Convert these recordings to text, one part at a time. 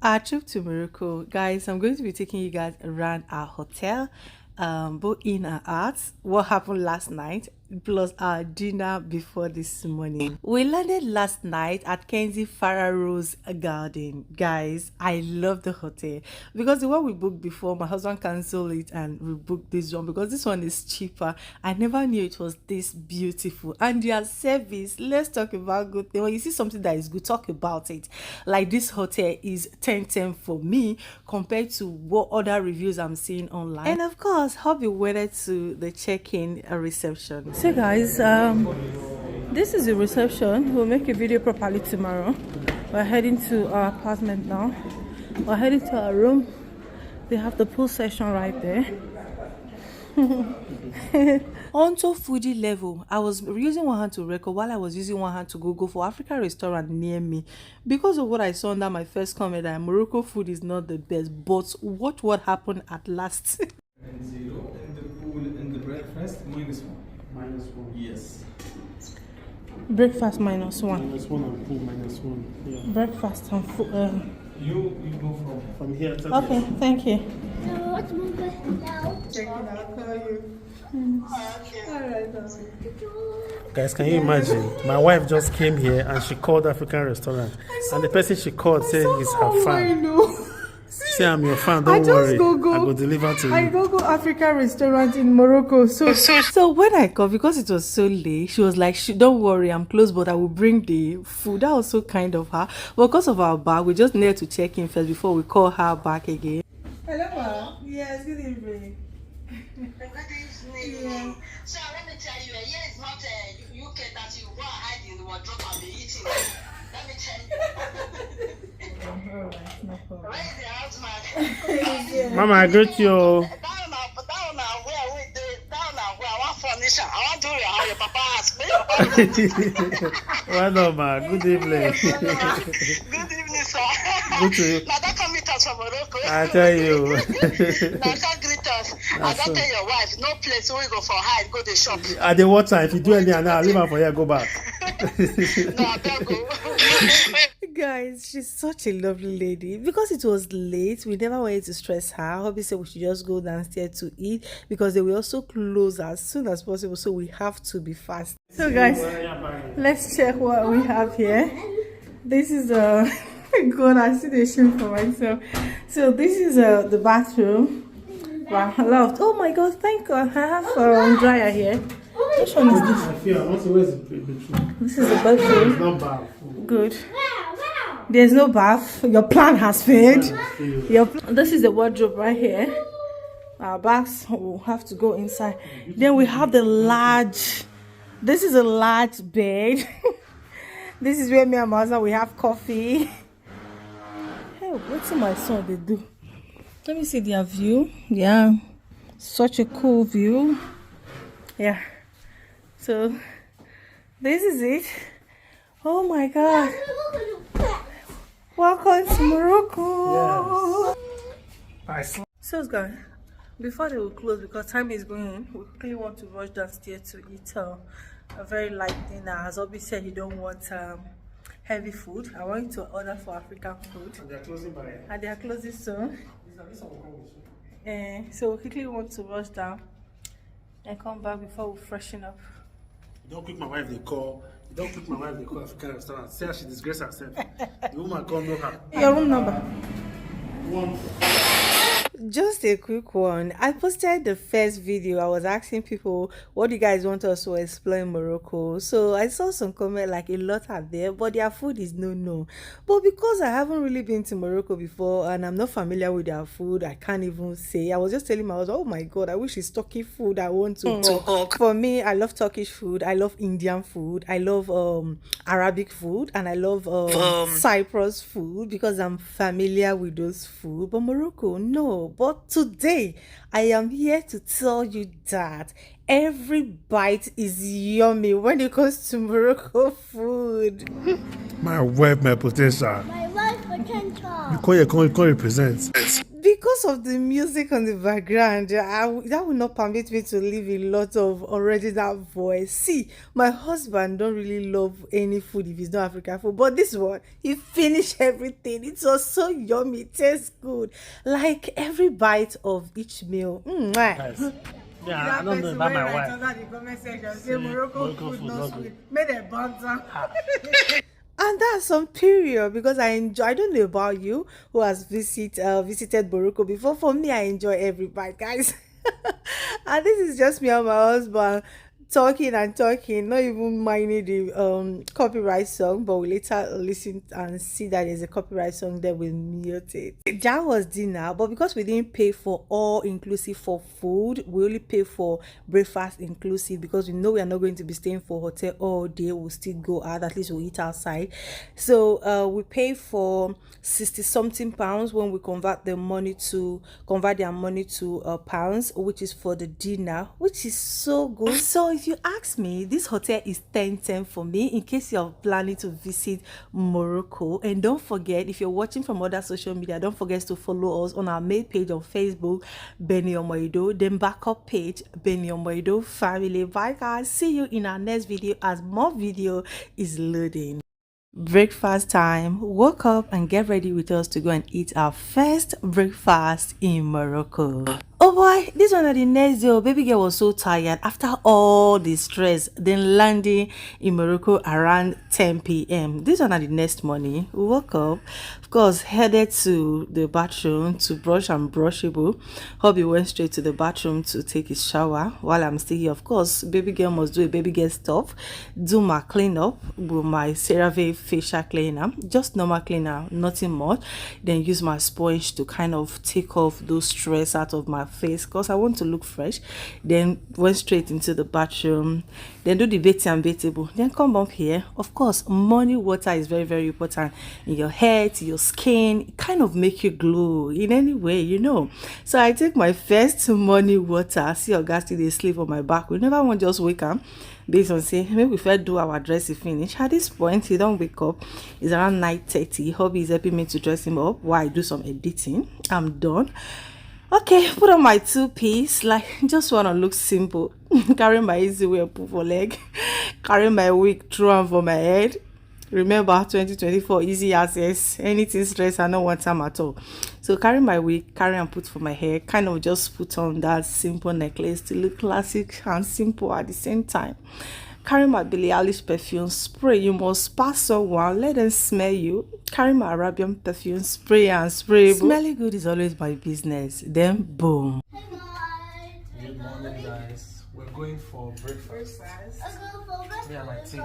Our trip to Morocco, guys. I'm going to be taking you guys around our hotel, both in and out, what happened last night, plus our dinner before this morning. We landed last night at Kenzie Farah Rose Garden. Guys, I love the hotel because the one we booked before, my husband canceled it and we booked this one because this one is cheaper. I never knew it was this beautiful. And their service, let's talk about good thing. When you see something that is good, talk about it. Like this hotel is 10/10 for me compared to what other reviews I'm seeing online. And of course, hubby went to the check-in reception. So guys, this is the reception. We'll make a video properly tomorrow. We're heading to our apartment now. We're heading to our room. They have the pool session right there. Onto foodie level, I was using one hand to record while I was using one hand to go for African restaurant near me because of what I saw under my first comment that Morocco food is not the best. But what happened at last? And 0 in the pool in the breakfast -1. -1. Yes. Breakfast -1. -1 and pool -1. Yeah. Breakfast and food. You go from From here to Okay, thank you. So what's moving now? Checking, I'll call you. Alright, Guys, can you imagine? My wife just came here and she called African restaurant, and the person she called said is her fan. Say I'm your fan. Don't worry. I will deliver to you. I go African restaurant in Morocco. So when I called, because it was so late, she was like, "Don't worry, I'm close, but I will bring the food." That was so kind of her. But because of our bag, we just needed to check in first before we call her back again. Hello, ma. Yes, good evening. Good evening. Yeah. So let me tell you, here is not UK that you go and hide in the wardrobe and be eating. Let me tell you. Alright, no problem. Where is the husband? Mama, I greet you. Down now, where we do down now, where I want furniture. I want to how your papa asked me. Well done, ma. Good evening. Good evening, sir. Good to you. Now that come meet us from Morocco. I tell you. Now that greet us. I don't tell your wife, no place where we go for hide, go to shop. At the water, if you do anything now, leave her for here, go back. No, I don't go. Guys, she's such a lovely lady. Because it was late, we never wanted to stress her. Hubby said we should just go downstairs to eat because they will also close as soon as possible, so we have to be fast. So guys, let's check what we have here. This is a God, I see the shame for myself. So this is the bathroom. Wow, I loved. Oh my God, thank God, I have a dryer here. Which one is this? This is the bedroom. It's not bad. Good. There's no bath. Your plan has failed. This is the wardrobe right here. Our bags will have to go inside. Then we have the large. This is a large bed. This is where me and my husband we have coffee. Hey, what's my son they do? Let me see their view. Yeah, such a cool view. Yeah. So this is it. Oh my God. Welcome to Morocco. Yes. So guys, before they will close because time is going, we quickly want to rush downstairs to eat a very light dinner. As Obi said, he don't want heavy food. I want you to order for African food. And they're closing by. And they are closing soon. So we quickly want to rush down and come back before we freshen up. Don't quick my wife they call. Don't quick my wife they call African restaurant. Say she disgrace herself. The woman call know her. Your room number. 1. Just a quick one. I posted the first video. I was asking people, what do you guys want us to explore in Morocco? So I saw some comment like a lot are there, but their food is no. But because I haven't really been to Morocco before and I'm not familiar with their food, I can't even say. I was just telling my husband, oh my God, I wish it's Turkish food. I want to talk. For me, I love Turkish food. I love Indian food. I love Arabic food, and I love Cyprus food because I'm familiar with those food. But Morocco, no. But today, I am here to tell you that every bite is yummy when it comes to Morocco food. My wife, my potential. My wife potential. You call represent. Because because of the music on the background, that will not permit me to leave a lot of original voice. See, my husband don't really love any food if it's not African food, but this one, he finished everything. It was so yummy, it tastes good. Like every bite of each meal. Mwah. Nice. Yeah, I don't know about my wife. Under the comment section, say Morocco food not not sweet. good. Made a banter. And that's some period because I enjoy. I don't know about you who has visited Morocco before. For me, I enjoy every bite, guys. And this is just me and my husband talking and talking, not even minding the copyright song, but we later listen and see that there's a copyright song there, we mute it. That was dinner, but because we didn't pay for all inclusive for food, we only pay for breakfast inclusive because we know we are not going to be staying for hotel all day. We'll still go out, at least we'll eat outside. So we pay for 60 something pounds when we convert their money to pounds, which is for the dinner, which is so good. So if you ask me, this hotel is 10/10 for me in case you're planning to visit Morocco. And don't forget, if you're watching from other social media, don't forget to follow us on our main page on Facebook, Benny Omoido, then backup page, Benny Omoido Family. Bye guys, see you in our next video as more video is loading. Breakfast time. Woke up and get ready with us to go and eat our first breakfast in Morocco. Oh boy, this one at the next day, baby girl was so tired after all the stress, then landing in Morocco around 10 p.m. This one at the next morning, we woke up, of course, headed to the bathroom to brush and brushable. Hubby went straight to the bathroom to take his shower while I'm still here. Of course, baby girl must do a baby girl stuff, do my cleanup with my CeraVe facial cleaner, just normal cleaner, nothing much. Then use my sponge to kind of take off those stress out of my face because I want to look fresh. Then went straight into the bathroom, then do the bathing and bathable, then come up here. Of course, morning water is very, very important in your hair, to your skin. It kind of make you glow in any way, you know. So I take my first morning water. See your guys still they sleep on my back. We never want just wake up based on say maybe we first do our dressing finish. At this point he don't wake up. It's around 9:30. Hubby is helping me to dress him up while I do some editing. I'm done. Okay, put on my two-piece, like just want to look simple. Carry my easy wear pull for leg, carry my wig through and for my head. Remember 2024 easy access, anything stress I don't want time at all. So carry my wig, carry and put for my hair, kind of just put on that simple necklace to look classic and simple at the same time. Carry my Billie Eilish perfume spray. You must pass someone, let them smell you. Carry my Arabian perfume spray and spray. Smelling good is always my business. Then boom. Good morning, guys. We're going for breakfast. Me and my team.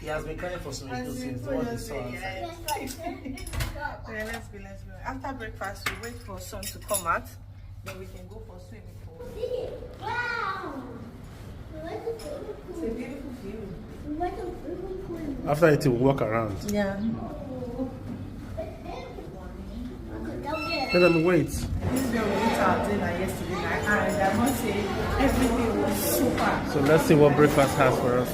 He has been crying for some little since the one he saw outside. Yeah, let's go. After breakfast, we wait for sun to come out. Then we can go for swimming pool. Wow! It's a beautiful view. After it, we'll walk around. Yeah. Let them wait. This girl we ate our dinner yesterday night, and I must say everything was super. So let's see what breakfast has for us.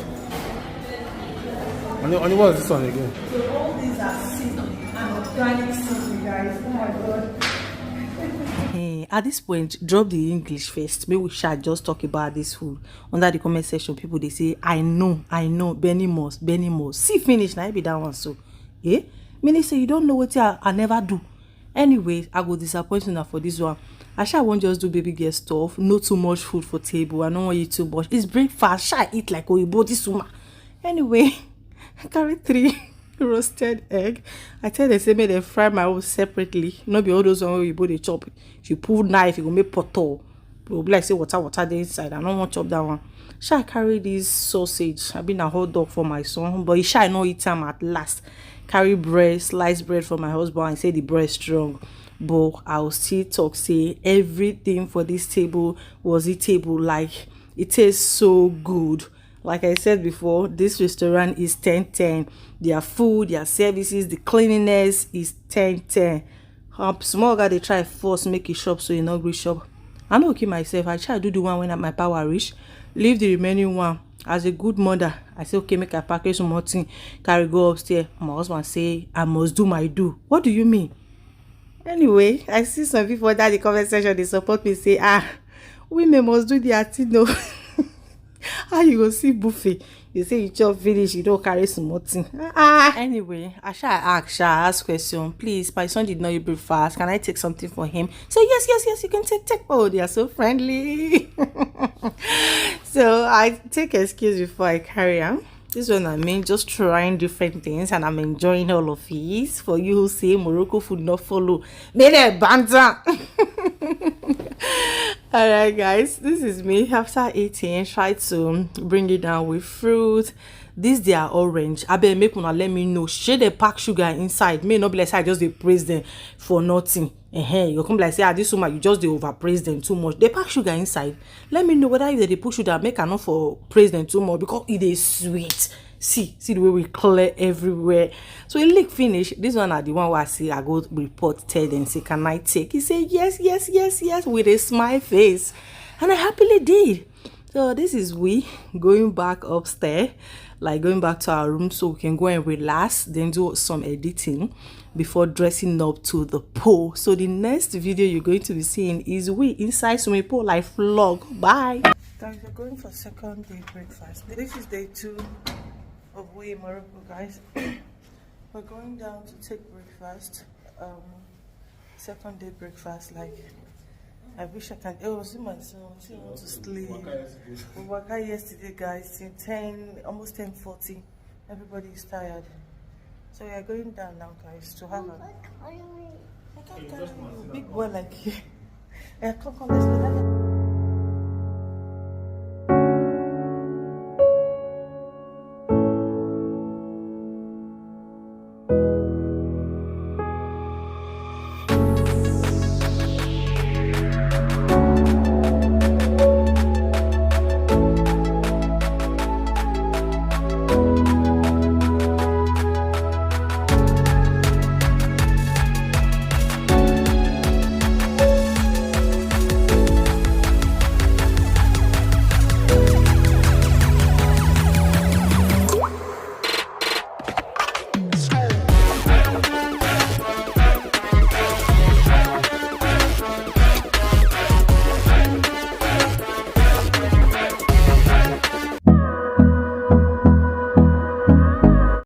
Only what is this one again? So all these are seasoning and organic seasoning, guys. Oh my god. Hey, at this point, drop the English first. Maybe we shall just talk about this food. Under the comment section, people they say, I know, Benny Moss. See finish now, be that one so. Eh? Meaning say you don't know what I never do. Anyway, I go disappoint you now for this one. I shall won't just do baby girl stuff. No too much food for table. I don't want you too much. It's breakfast. Shall eat like Oyibo this woman. Anyway, I carry 3 roasted egg. I tell them say make them fry my own separately. Not be all those one where you put the chop. If you pull knife, you go make poto. But like say water the inside. I don't want chop that one. Shall I carry this sausage? I've been a hot dog for my son, but he shall not eat them at last. Carry bread, sliced bread for my husband and say the bread strong. But I'll still talk say everything for this table was eatable. Like it tastes so good. Like I said before, this restaurant is 10/10. Their food, their services, the cleanliness is 10/10. Small guy they try force make it shop so you not go shop. I know okay myself. I try to do the one when at my power reach. Leave the remaining one. As a good mother, I say okay, make a package some more thing, carry go upstairs. My husband say I must do my do. What do you mean? Anyway, I see some people that the comment section they support me say, women must do their thing though. How you go see buffet? You say you chop finish, you don't carry some thing. Anyway, I ask question. Please, my son did not eat breakfast. Can I take something for him? So yes, you can take. Oh, they are so friendly. So I take excuse before I carry on. This one I mean just trying different things and I'm enjoying all of these. For you who say Morocco food not follow, made a banter. Alright guys, this is me after eating. Try to bring it down with fruit. These they are orange. I bet make una let me know. Share the pack sugar inside. May not be like I just they praise them for nothing. You come like say this woman you just they overpraise them too much. They pack sugar inside. Let me know whether if they put sugar make enough for praise them too much because it is sweet. See the way we clear everywhere. So it lick finish. This one are the one where I see I go report Ted and say can I take? He say yes with a smile face, and I happily did. So this is we going back upstairs, like going back to our room so we can go and relax, then do some editing before dressing up to the pool. So the next video you're going to be seeing is we inside swimming pool like vlog. Bye guys, we're going for second day breakfast. This is day 2 of we in Morocco, guys. We're going down to take breakfast. Second day breakfast. Like I wish I can. Oh, see my son. She wants to sleep. We worked out yesterday, guys. Till 10, almost 10:40. Everybody is tired. So we are going down now, guys, to have a. I can't carry you, big boy like you. Come, let's go.